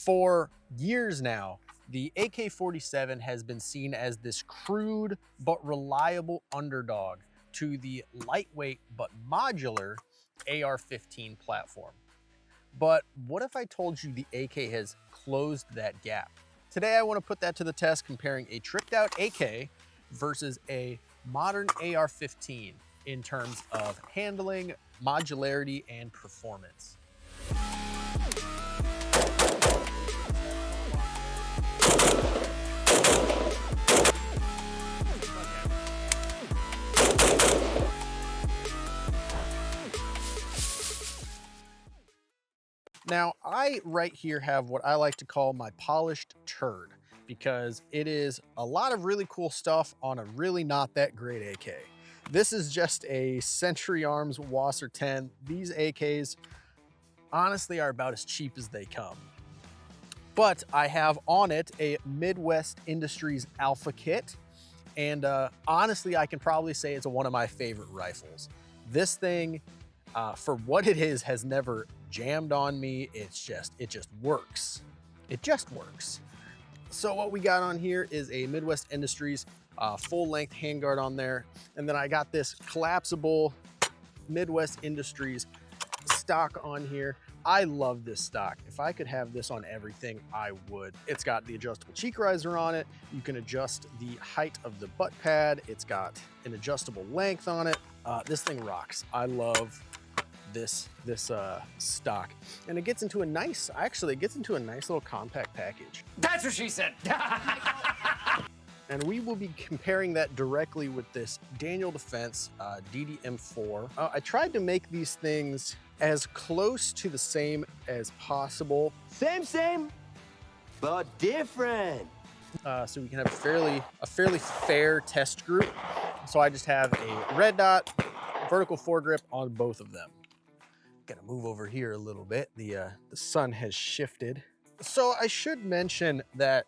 For years now, the AK-47 has been seen as this crude but reliable underdog to the lightweight but modular AR-15 platform. But what if I told you the AK has closed that gap? Today I want to put that to the test, comparing a tricked out AK versus a modern AR-15 in terms of handling, modularity, and performance. Now, I right here have what I like to call my polished turd, because it is a lot of really cool stuff on a really not that great AK. This is just a Century Arms Wasser 10. These AKs honestly are about as cheap as they come. But I have on it a Midwest Industries Alpha kit, and honestly, I can probably say it's one of my favorite rifles. This thing, for what it is, has never jammed on me. It just works. It just works. So what we got on here is a Midwest Industries full length handguard on there. And then I got this collapsible Midwest Industries stock on here. I love this stock. If I could have this on everything, I would. It's got the adjustable cheek riser on it. You can adjust the height of the butt pad. It's got an adjustable length on it. This thing rocks. I love this stock, and it gets into a nice, actually it gets into a nice little compact package. That's what she said. And we will be comparing that directly with this Daniel Defense DDM4. I tried to make these things as close to the same as possible. Same, but different. So we can have a fairly fair test group. So I just have a red dot, vertical foregrip on both of them. Gonna move over here a little bit. The sun has shifted. So I should mention that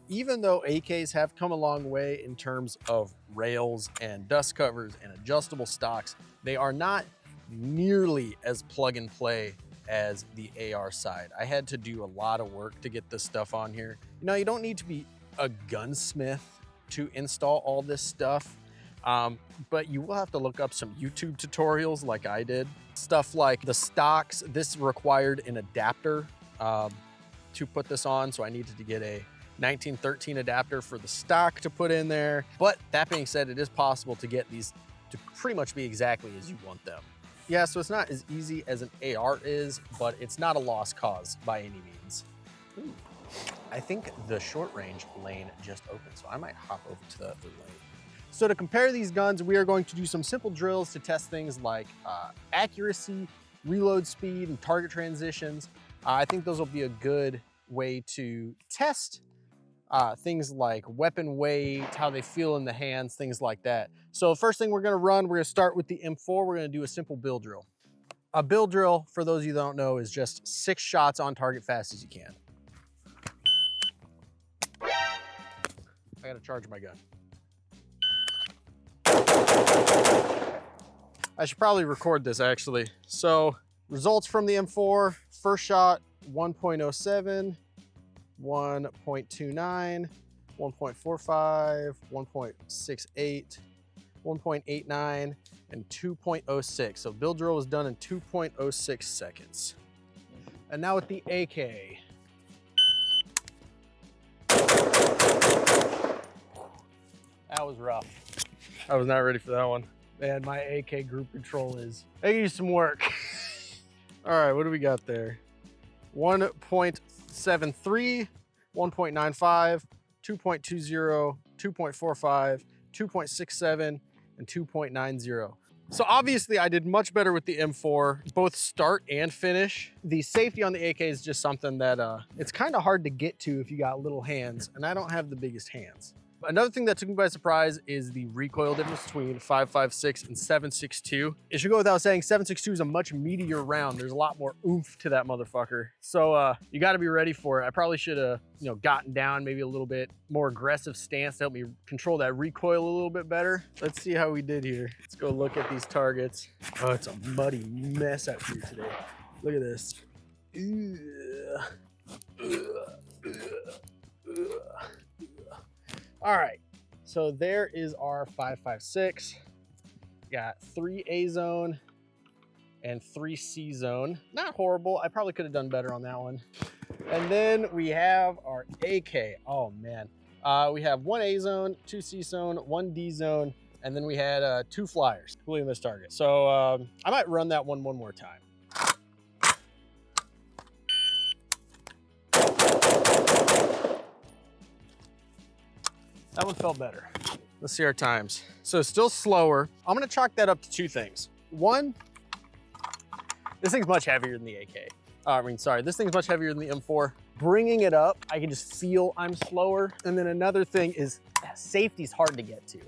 even though AKs have come a long way in terms of rails and dust covers and adjustable stocks, they are not nearly as plug and play as the AR side. I had to do a lot of work to get this stuff on here. Now, you don't need to be a gunsmith to install all this stuff. But you will have to look up some YouTube tutorials like I did. Stuff like the stocks, this required an adapter to put this on. So I needed to get a 1913 adapter for the stock to put in there. But that being said, it is possible to get these to pretty much be exactly as you want them. Yeah, so it's not as easy as an AR is, but it's not a lost cause by any means. Ooh. I think the short range lane just opened, so I might hop over to the other lane. So to compare these guns, we are going to do some simple drills to test things like accuracy, reload speed, and target transitions. I think those will be a good way to test things like weapon weight, how they feel in the hands, things like that. So first thing we're gonna run, we're gonna start with the M4. We're gonna do a simple bill drill. A bill drill, for those of you that don't know, is just 6 shots on target fast as you can. I gotta charge my gun. I should probably record this actually. So results from the M4, first shot, 1.07, 1.29, 1.45, 1.68, 1.89, and 2.06. So bill drill was done in 2.06 seconds. And now with the AK. That was rough. I was not ready for that one. Man, my AK group control is making you some work. All right, what do we got there? 1.73, 1.95, 2.20, 2.45, 2.67, and 2.90. So obviously I did much better with the M4, both start and finish. The safety on the AK is just something that it's kind of hard to get to if you got little hands, and I don't have the biggest hands. Another thing that took me by surprise is the recoil difference between 5.56 and 7.62. It should go without saying, 7.62 is a much meatier round. There's a lot more oomph to that motherfucker. So you gotta be ready for it. I probably should have, gotten down maybe a little bit more aggressive stance to help me control that recoil a little bit better. Let's see how we did here. Let's go look at these targets. Oh, it's a muddy mess out here today. Look at this. Ugh. Ugh. All right, so there is our 5.56. Got 3 A zone and 3 C zone. Not horrible. I probably could have done better on that one. And then we have our AK. Oh man. We have 1 A zone, 2 C zone, 1 D zone, and then we had 2 flyers, completely missed target. So I might run that one more time. That one felt better. Let's see our times. So still slower. I'm gonna chalk that up to 2 things. One, this thing's much heavier than the AK. This thing's much heavier than the M4. Bringing it up, I can just feel I'm slower. And then another thing is safety's hard to get to.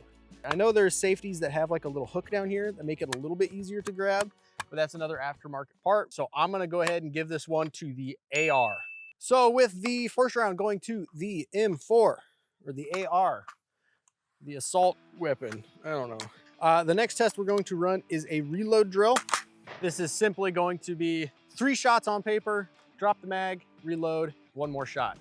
I know there's safeties that have like a little hook down here that make it a little bit easier to grab, but that's another aftermarket part. So I'm gonna go ahead and give this one to the AR. So with the first round going to the M4 or the AR, the assault weapon, I don't know. The next test we're going to run is a reload drill. This is simply going to be 3 shots on paper, drop the mag, reload, 1 more shot.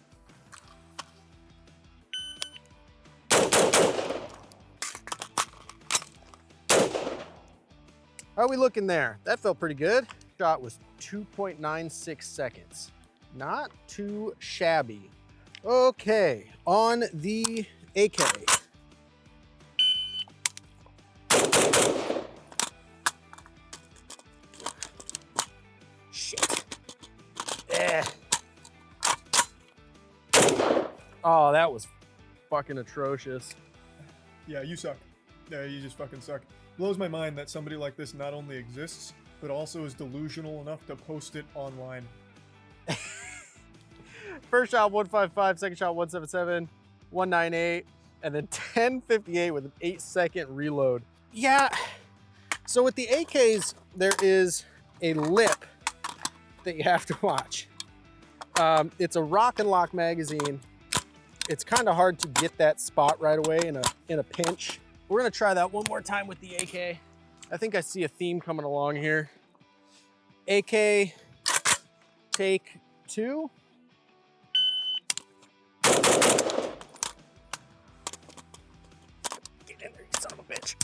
How are we looking there? That felt pretty good. Shot was 2.96 seconds. Not too shabby. Okay, on the AK. Shit. Oh, that was fucking atrocious. Yeah, you suck. Yeah, you just fucking suck. Blows my mind that somebody like this not only exists, but also is delusional enough to post it online. First shot 155, second shot 177, 198, and then 1058 with an 8-second reload. Yeah, so with the AKs, there is a lip that you have to watch. It's a rock and lock magazine. It's kind of hard to get that spot right away in a pinch. We're gonna try that one more time with the AK. I think I see a theme coming along here. AK, take 2. Get in there, you son of a bitch.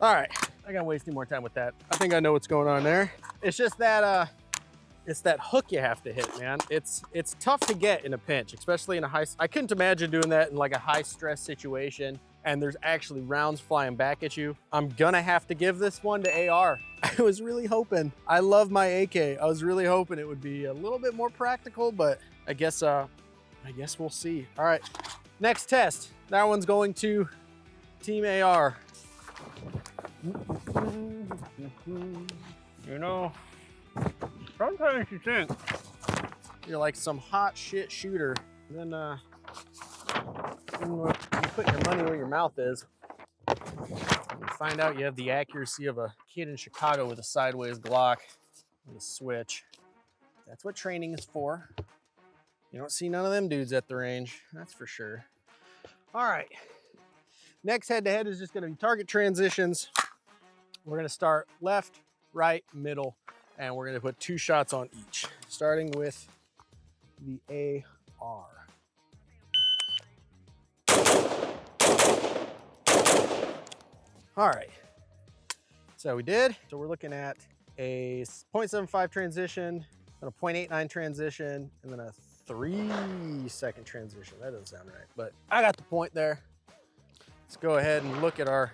All right, I gotta waste any more time with that. I think I know what's going on there. It's just that, it's that hook you have to hit, man. It's tough to get in a pinch, especially in a I couldn't imagine doing that in like a high stress situation and there's actually rounds flying back at you. I'm gonna have to give this one to AR. I was really hoping, I love my AK. I was really hoping it would be a little bit more practical, but I guess we'll see. All right, next test. That one's going to Team AR. You know, sometimes you think you're like some hot shit shooter, and then you put your money where your mouth is. You find out you have the accuracy of a kid in Chicago with a sideways Glock with a switch. That's what training is for. You don't see none of them dudes at the range, that's for sure. All right, next head-to-head is just gonna be target transitions. We're gonna start left, right, middle, and we're gonna put 2 shots on each, starting with the AR. All right, so we did. So we're looking at a 0.75 transition, then a 0.89 transition, and then a 3-second transition. That doesn't sound right, but I got the point there. Let's go ahead and look at our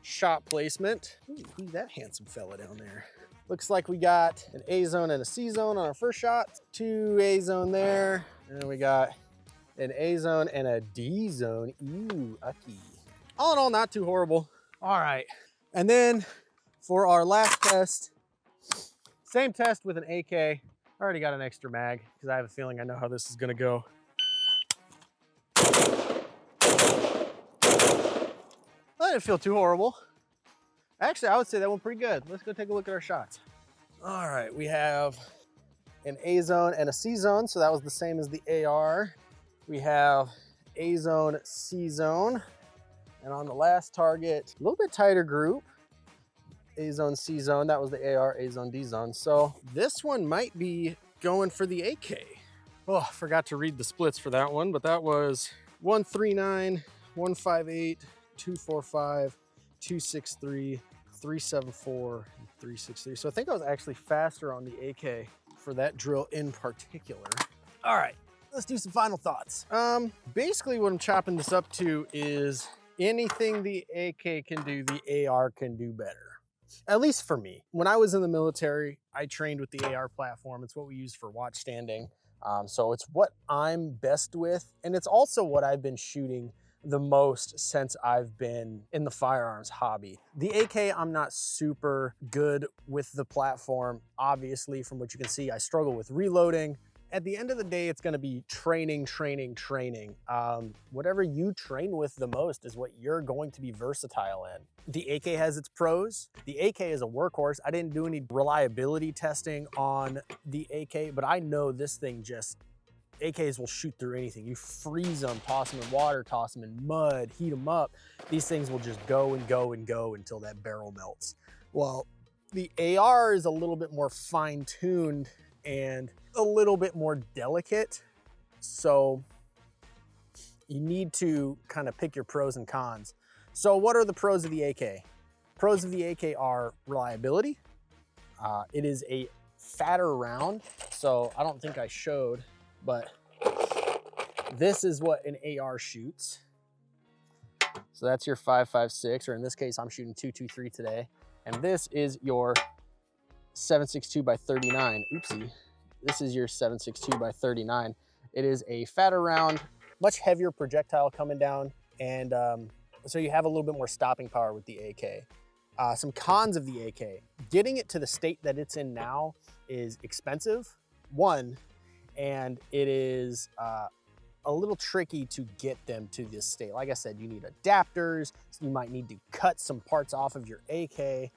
shot placement. Ooh, who's that handsome fella down there? Looks like we got an A zone and a C zone on our first shot, 2 A zone there, and then we got an A zone and a D zone. Ooh, ucky. All in all, not too horrible. All right, and then for our last test, same test with an AK. I already got an extra mag because I have a feeling I know how this is gonna go. That didn't feel too horrible. Actually, I would say that went pretty good. Let's go take a look at our shots. All right, we have an A zone and a C zone, so that was the same as the AR. We have A zone, C zone, and on the last target, a little bit tighter group. A zone, C zone, that was the AR, A zone, D zone. So this one might be going for the AK. Oh, I forgot to read the splits for that one, but that was 139, 158, 245, 263, 374, and 363. So I think I was actually faster on the AK for that drill in particular. All right, let's do some final thoughts. Basically what I'm chopping this up to is anything the AK can do, the AR can do better. At least for me. When I was in the military, I trained with the AR platform. It's what we use for watch standing. So it's what I'm best with, and it's also what I've been shooting the most since I've been in the firearms hobby. The AK, I'm not super good with the platform. Obviously, from what you can see, I struggle with reloading. At the end of the day, it's gonna be training, training, training. Whatever you train with the most is what you're going to be versatile in. The AK has its pros. The AK is a workhorse. I didn't do any reliability testing on the AK, but I know this thing just, AKs will shoot through anything. You freeze them, toss them in water, toss them in mud, heat them up. These things will just go and go and go until that barrel melts. Well, the AR is a little bit more fine-tuned and a little bit more delicate. So you need to kind of pick your pros and cons. So what are the pros of the AK? Pros of the AK are reliability. It is a fatter round. So I don't think I showed, but this is what an AR shoots. So that's your 5.56, or in this case, I'm shooting 2.23 today. And this is your 7.62 by 39. Oopsie. This is your 7.62 by 39. It is a fatter round, much heavier projectile coming down, and so you have a little bit more stopping power with the AK. Some cons of the AK. Getting it to the state that it's in now is expensive, one, and it is a little tricky to get them to this state. Like I said, you need adapters, you might need to cut some parts off of your AK.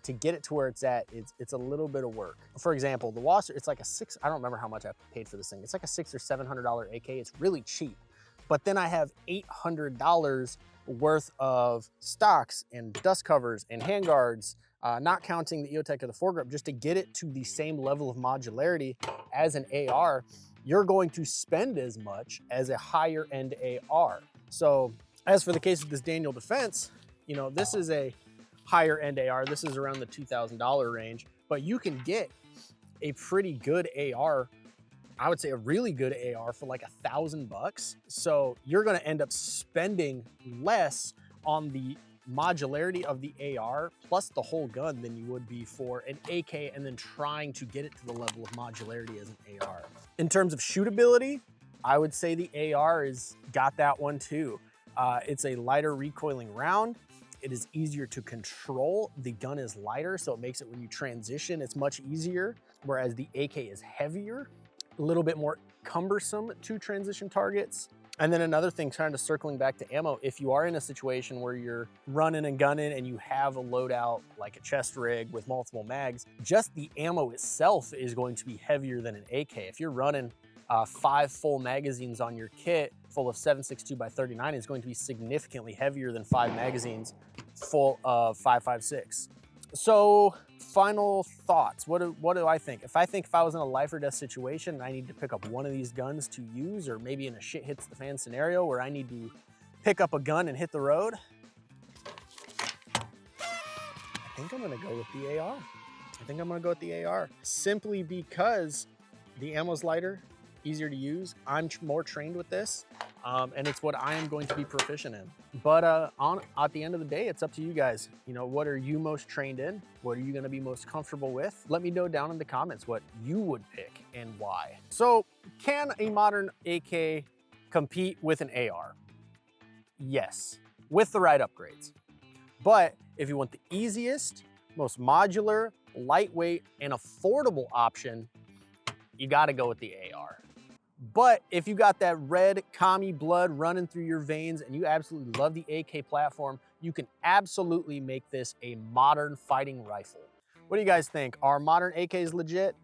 To get it to where it's at, it's a little bit of work. For example, the washer, it's like I don't remember how much I paid for this thing. It's like a $600 or $700 AK. It's really cheap. But then I have $800 worth of stocks and dust covers and handguards, not counting the EOTech or the foregrip, just to get it to the same level of modularity as an AR. You're going to spend as much as a higher end AR. So as for the case of this Daniel Defense, you know, this is a higher end AR. This is around the $2,000 range, but you can get a pretty good AR. I would say a really good AR for like $1,000. So you're going to end up spending less on the modularity of the AR plus the whole gun than you would be for an AK, and then trying to get it to the level of modularity as an AR. In terms of shootability, I would say the AR is got that one too. It's a lighter recoiling round. It is easier to control. The gun is lighter, so it makes it when you transition, it's much easier. Whereas the AK is heavier, a little bit more cumbersome to transition targets. And then another thing, kind of circling back to ammo, if you are in a situation where you're running and gunning and you have a loadout like a chest rig with multiple mags, just the ammo itself is going to be heavier than an AK. If you're running 5 full magazines on your kit full of 7.62 by 39, is going to be significantly heavier than 5 magazines full of 5.56. So final thoughts. What do I think? If I was in a life or death situation and I need to pick up one of these guns to use, or maybe in a shit hits the fan scenario where I need to pick up a gun and hit the road, I think I'm gonna go with the AR. I think I'm gonna go with the AR simply because the ammo's lighter, easier to use. I'm more trained with this, and it's what I am going to be proficient in. But at the end of the day, it's up to you guys. You know, what are you most trained in? What are you gonna be most comfortable with? Let me know down in the comments what you would pick and why. So, can a modern AK compete with an AR? Yes, with the right upgrades. But if you want the easiest, most modular, lightweight, and affordable option, you gotta go with the AR. But if you got that red commie blood running through your veins and you absolutely love the AK platform, you can absolutely make this a modern fighting rifle. What do you guys think? Are modern AKs legit?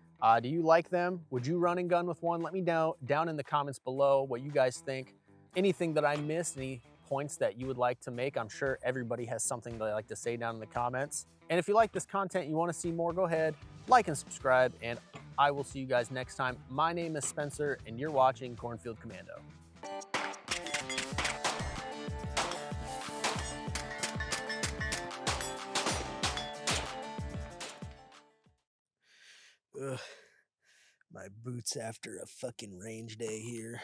Do you like them? Would you run and gun with one? Let me know down in the comments below what you guys think. Anything that I missed, any points that you would like to make. I'm sure everybody has something they like to say down in the comments. And if you like this content, you want to see more, go ahead, like and subscribe, and I will see you guys next time. My name is Spencer, and you're watching Cornfield Commando. Ugh, my boots after a fucking range day here.